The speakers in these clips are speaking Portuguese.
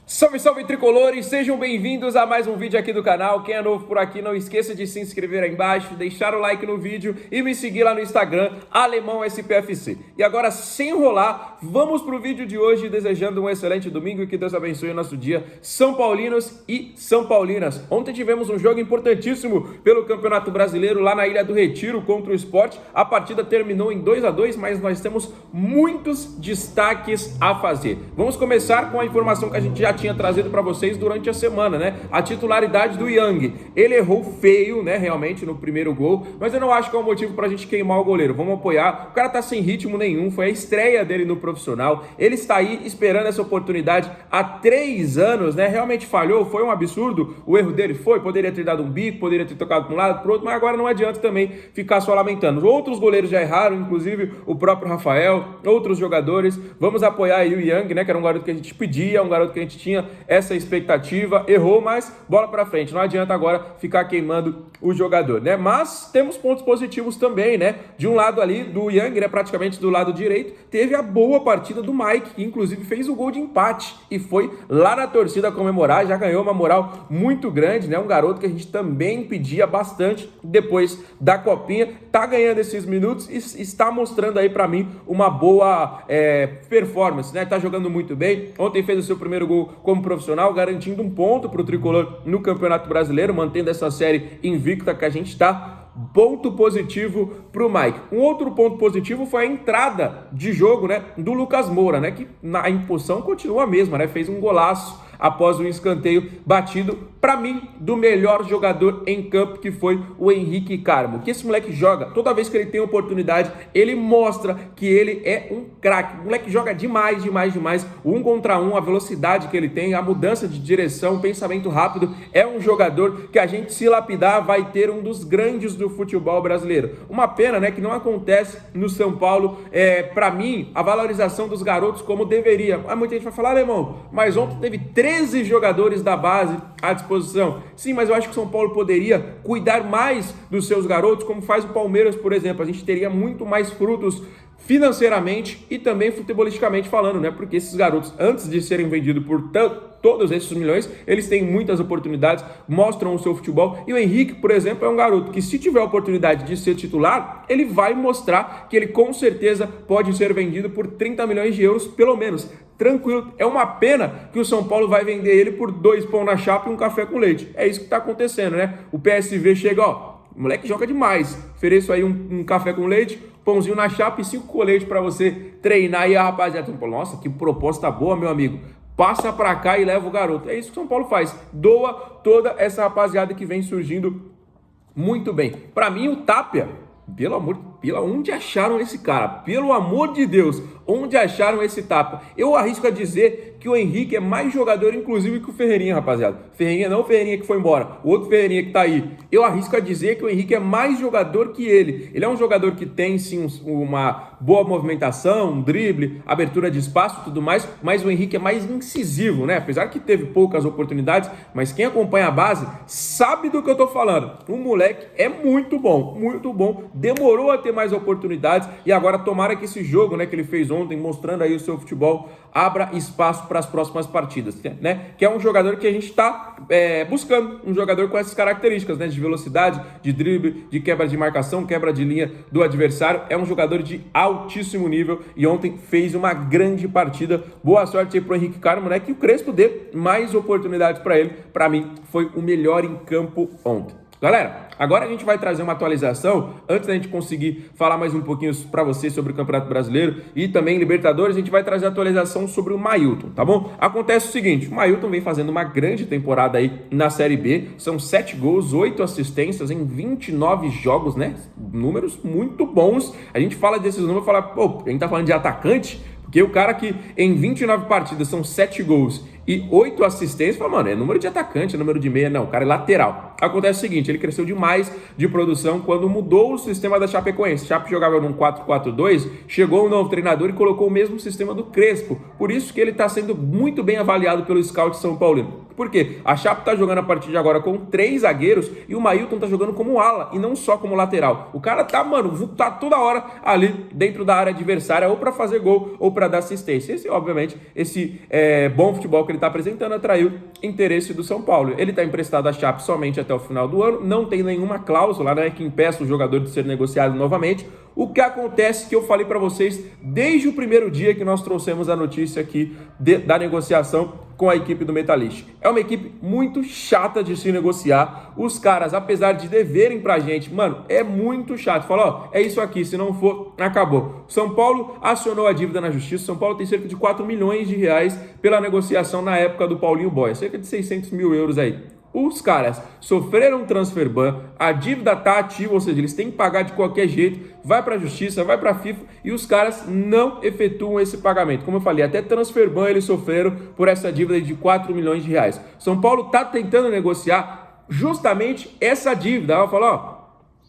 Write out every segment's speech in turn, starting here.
Salve, salve tricolores, sejam bem-vindos a mais um vídeo aqui do canal. Quem é novo por aqui, não esqueça de se inscrever aí embaixo, deixar o like no vídeo e me seguir lá no Instagram, Alemão SPFC. E agora, sem enrolar, vamos pro vídeo de hoje, desejando um excelente domingo e que Deus abençoe o nosso dia, São Paulinos e São Paulinas. Ontem tivemos um jogo importantíssimo pelo Campeonato Brasileiro lá na Ilha do Retiro contra o Sport. A partida terminou em 2-2, mas nós temos muitos destaques a fazer. Vamos começar com a informação que a gente já tinha trazido para vocês durante a semana, né? A titularidade do Yang. Ele errou feio, né? Realmente, no primeiro gol, mas eu não acho que é um motivo pra gente queimar o goleiro. Vamos apoiar. O cara tá sem ritmo nenhum, foi a estreia dele no profissional. Ele está aí esperando essa oportunidade há 3 anos, né? Realmente falhou, foi um absurdo. O erro dele foi, poderia ter dado um bico, poderia ter tocado para um lado, pro outro, mas agora não adianta também ficar só lamentando. Outros goleiros já erraram, inclusive o próprio Rafael, outros jogadores. Vamos apoiar aí o Yang, né? Que era um garoto que a gente pedia, um garoto que a gente tinha essa expectativa, errou, mas bola pra frente, não adianta agora ficar queimando o jogador, né? Mas temos pontos positivos também, né? De um lado ali do Yang, né? Praticamente do lado direito, teve a boa partida do Mike, que inclusive fez o gol de empate e foi lá na torcida comemorar, já ganhou uma moral muito grande, né? Um garoto que a gente também pedia bastante depois da copinha, tá ganhando esses minutos e está mostrando aí pra mim uma boa performance, né? Tá jogando muito bem, ontem fez o seu primeiro gol como profissional, garantindo um ponto para o Tricolor no Campeonato Brasileiro, mantendo essa série invicta que a gente está. Ponto positivo para o Mike. Um outro ponto positivo foi a entrada de jogo, né, do Lucas Moura, né, que na impulsão continua a mesma, né, fez um golaço após um escanteio batido, para mim, do melhor jogador em campo, que foi o Henrique Carmo. Que esse moleque joga, toda vez que ele tem oportunidade, ele mostra que ele é um craque. O moleque joga demais, demais, demais. 1 contra 1, a velocidade que ele tem, a mudança de direção, o pensamento rápido. É um jogador que a gente, se lapidar, vai ter um dos grandes do futebol brasileiro. Uma pena, né, que não acontece no São Paulo, para mim, a valorização dos garotos como deveria. Muita gente vai falar, Alemão, mas ontem teve 13 jogadores da base à disposição. Sim, mas eu acho que o São Paulo poderia cuidar mais dos seus garotos, como faz o Palmeiras, por exemplo. A gente teria muito mais frutos financeiramente e também futebolisticamente falando, né? Porque esses garotos, antes de serem vendidos por todos esses milhões, eles têm muitas oportunidades, mostram o seu futebol. E o Henrique, por exemplo, é um garoto que, se tiver a oportunidade de ser titular, ele vai mostrar que ele com certeza pode ser vendido por 30 milhões de euros, pelo menos. Tranquilo. É uma pena que o São Paulo vai vender ele por 2 pão na chapa e um café com leite. É isso que tá acontecendo, né? O PSV chega, ó, o moleque joga demais. Ofereço aí um café com leite, pãozinho na chapa e 5 coletes para você treinar. E a rapaziada, nossa, que proposta boa, meu amigo. Passa pra cá e leva o garoto. É isso que o São Paulo faz. Doa toda essa rapaziada que vem surgindo muito bem. Para mim, o Tapia, onde acharam esse cara? Pelo amor de Deus, onde acharam esse Tapia? Eu arrisco a dizer que o Henrique é mais jogador, inclusive, que o Ferreirinha, rapaziada. Ferreirinha não, o Ferreirinha que foi embora. O outro Ferreirinha que tá aí. Eu arrisco a dizer que o Henrique é mais jogador que ele. Ele é um jogador que tem, sim, uma boa movimentação, um drible, abertura de espaço e tudo mais, mas o Henrique é mais incisivo, né? Apesar que teve poucas oportunidades, mas quem acompanha a base sabe do que eu tô falando. O moleque é muito bom, demorou a ter mais oportunidades e agora tomara que esse jogo, né, que ele fez ontem, mostrando aí o seu futebol, abra espaço para as próximas partidas, né? Que é um jogador que a gente está buscando, um jogador com essas características, né? De velocidade, de drible, de quebra de marcação, quebra de linha do adversário. É um jogador de altíssimo nível e ontem fez uma grande partida. Boa sorte aí pro Henrique Carmo, né? Que o Crespo dê mais oportunidades para ele. Para mim, foi o melhor em campo ontem. Galera, agora a gente vai trazer uma atualização, antes da gente conseguir falar mais um pouquinho para vocês sobre o Campeonato Brasileiro e também Libertadores, a gente vai trazer a atualização sobre o Mailton, tá bom? Acontece o seguinte, o Mailton vem fazendo uma grande temporada aí na Série B, são 7 gols, 8 assistências em 29 jogos, né? Números muito bons. A gente fala desses números, fala, pô, a gente tá falando de atacante, porque o cara que em 29 partidas são 7 gols e 8 assistências, fala, mano, é número de atacante, é número de meia, não, o cara é lateral. Acontece o seguinte, ele cresceu demais de produção quando mudou o sistema da Chapecoense. Chape jogava num 4-4-2, chegou um novo treinador e colocou o mesmo sistema do Crespo. Por isso que ele está sendo muito bem avaliado pelo scout São Paulino. Por quê? A Chape tá jogando a partir de agora com 3 zagueiros e o Mailton tá jogando como ala e não só como lateral. O cara tá, mano, tá toda hora ali dentro da área adversária ou para fazer gol ou para dar assistência. Esse, obviamente, esse bom futebol que ele tá apresentando atraiu interesse do São Paulo. Ele tá emprestado à Chape somente até o final do ano, não tem nenhuma cláusula, né, que impeça o jogador de ser negociado novamente. O que acontece que eu falei para vocês desde o primeiro dia que nós trouxemos a notícia aqui da negociação com a equipe do Metalist. É uma equipe muito chata de se negociar. Os caras, apesar de deverem pra gente, mano, é muito chato. Fala, ó, é isso aqui, se não for, acabou. São Paulo acionou a dívida na justiça. São Paulo tem cerca de 4 milhões de reais pela negociação na época do Paulinho Boia. Cerca de 600 mil euros aí. Os caras sofreram transfer ban, a dívida tá ativa, ou seja, eles têm que pagar de qualquer jeito, vai para a justiça, vai para a FIFA e os caras não efetuam esse pagamento. Como eu falei, até transfer ban eles sofreram por essa dívida de 4 milhões de reais. São Paulo tá tentando negociar justamente essa dívida. Ela falou, ó,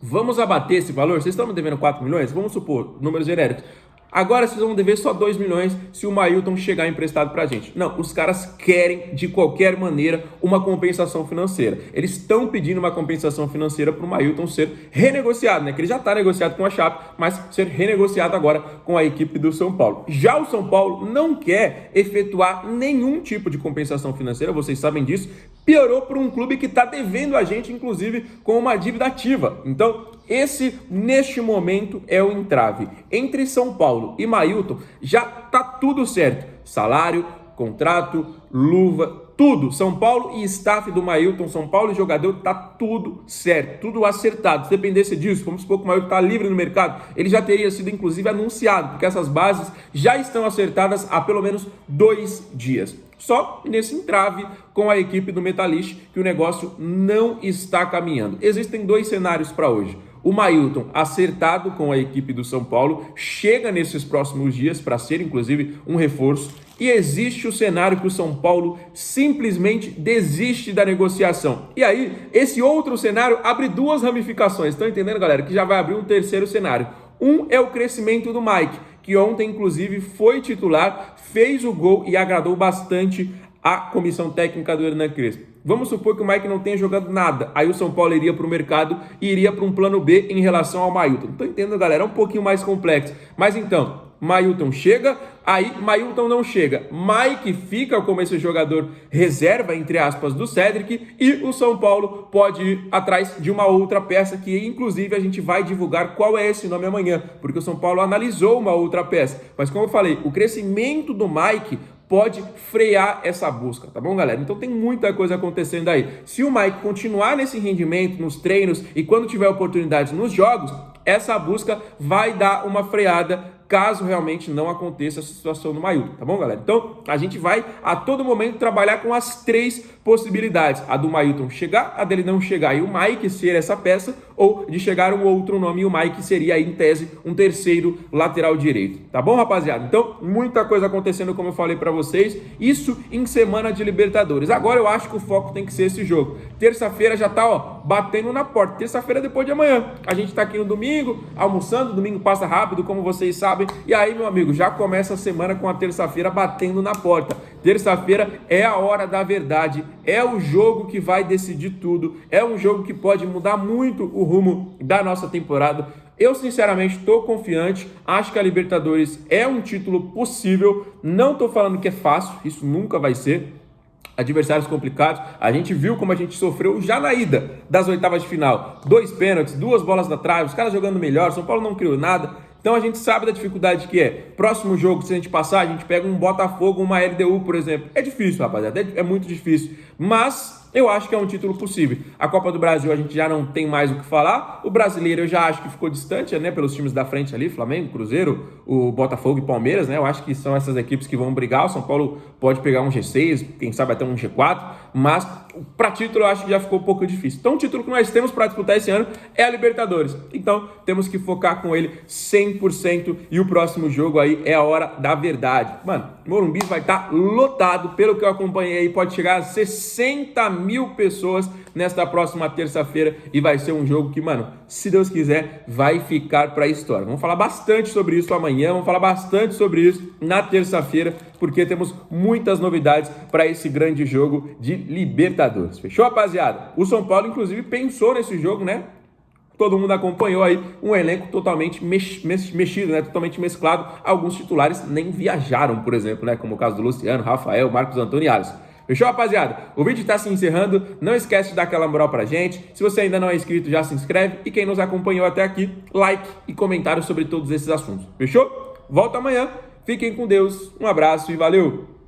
vamos abater esse valor, vocês estão me devendo 4 milhões? Vamos supor, números genéricos. Agora vocês vão dever só 2 milhões se o Mailton chegar emprestado pra gente. Não, os caras querem de qualquer maneira uma compensação financeira. Eles estão pedindo uma compensação financeira pro Mailton ser renegociado, né? Que ele já tá negociado com a Chape, mas ser renegociado agora com a equipe do São Paulo. Já o São Paulo não quer efetuar nenhum tipo de compensação financeira, vocês sabem disso. Piorou para um clube que está devendo a gente, inclusive, com uma dívida ativa. Então, esse, neste momento, é o entrave. Entre São Paulo e Mailton, já tá tudo certo. Salário, contrato, luva, tudo. São Paulo e staff do Mailton, São Paulo e jogador, tá tudo certo, tudo acertado. Se dependesse disso, vamos supor que o Mailton tá livre no mercado, ele já teria sido, inclusive, anunciado, porque essas bases já estão acertadas há pelo menos 2 dias. Só nesse entrave com a equipe do Metalist que o negócio não está caminhando. Existem 2 cenários para hoje. O Mailton, acertado com a equipe do São Paulo, chega nesses próximos dias para ser, inclusive, um reforço. E existe o cenário que o São Paulo simplesmente desiste da negociação. E aí, esse outro cenário abre 2 ramificações. Estão entendendo, galera? Que já vai abrir um terceiro cenário. Um é o crescimento do Mike, que ontem, inclusive, foi titular, fez o gol e agradou bastante a comissão técnica do Hernan Crespo. Vamos supor que o Mike não tenha jogado nada. Aí o São Paulo iria para o mercado e iria para um plano B em relação ao Mailton. Estou entendendo, galera? É um pouquinho mais complexo. Mas então, Mailton chega, aí Mailton não chega. Mike fica como esse jogador reserva, entre aspas, do Cedric, e o São Paulo pode ir atrás de uma outra peça que, inclusive, a gente vai divulgar qual é esse nome amanhã, porque o São Paulo analisou uma outra peça. Mas como eu falei, o crescimento do Mike pode frear essa busca, tá bom, galera? Então tem muita coisa acontecendo aí. Se o Mike continuar nesse rendimento, nos treinos e quando tiver oportunidades nos jogos, essa busca vai dar uma freada caso realmente não aconteça essa situação no Mailton, tá bom, galera? Então, a gente vai a todo momento trabalhar com as 3 possibilidades. A do Mailton chegar, a dele não chegar e o Mike ser essa peça, ou de chegar um outro nome e o Mike seria aí, em tese, um terceiro lateral direito. Tá bom, rapaziada? Então, muita coisa acontecendo, como eu falei pra vocês, isso em semana de Libertadores. Agora eu acho que o foco tem que ser esse jogo. Terça-feira já tá, ó, batendo na porta. Terça-feira depois de amanhã. A gente tá aqui no domingo, almoçando, domingo passa rápido, como vocês sabem. E aí, meu amigo, já começa a semana com a terça-feira batendo na porta. Terça-feira é a hora da verdade, é o jogo que vai decidir tudo, é um jogo que pode mudar muito o rumo da nossa temporada. Eu, sinceramente, estou confiante, acho que a Libertadores é um título possível, não estou falando que é fácil, isso nunca vai ser. Adversários complicados, a gente viu como a gente sofreu já na ida das oitavas de final. 2 pênaltis, 2 bolas na trave, os caras jogando melhor, São Paulo não criou nada. Então a gente sabe da dificuldade que é. Próximo jogo, se a gente passar, a gente pega um Botafogo, uma LDU, por exemplo. É difícil, rapaziada, é muito difícil. Mas eu acho que é um título possível. A Copa do Brasil a gente já não tem mais o que falar. O brasileiro eu já acho que ficou distante, né? Pelos times da frente ali, Flamengo, Cruzeiro, o Botafogo e Palmeiras, né? Eu acho que são essas equipes que vão brigar. O São Paulo pode pegar um G6, quem sabe até um G4. Mas para título eu acho que já ficou um pouco difícil. Então o título que nós temos para disputar esse ano é a Libertadores. Então temos que focar com ele 100%. E o próximo jogo aí é a hora da verdade. Mano, Morumbi vai estar lotado. Pelo que eu acompanhei aí, pode chegar a 60 mil pessoas nesta próxima terça-feira e vai ser um jogo que, mano, se Deus quiser, vai ficar para a história. Vamos falar bastante sobre isso amanhã, vamos falar bastante sobre isso na terça-feira, porque temos muitas novidades para esse grande jogo de Libertadores. Fechou, rapaziada? O São Paulo, inclusive, pensou nesse jogo, né? Todo mundo acompanhou aí um elenco totalmente mexido, né? Totalmente mesclado. Alguns titulares nem viajaram, por exemplo, né? Como o caso do Luciano, Rafael, Marcos Antônio e Alisson. Fechou, rapaziada? O vídeo está se encerrando. Não esquece de dar aquela moral pra gente. Se você ainda não é inscrito, já se inscreve. E quem nos acompanhou até aqui, like e comentário sobre todos esses assuntos. Fechou? Volta amanhã. Fiquem com Deus. Um abraço e valeu!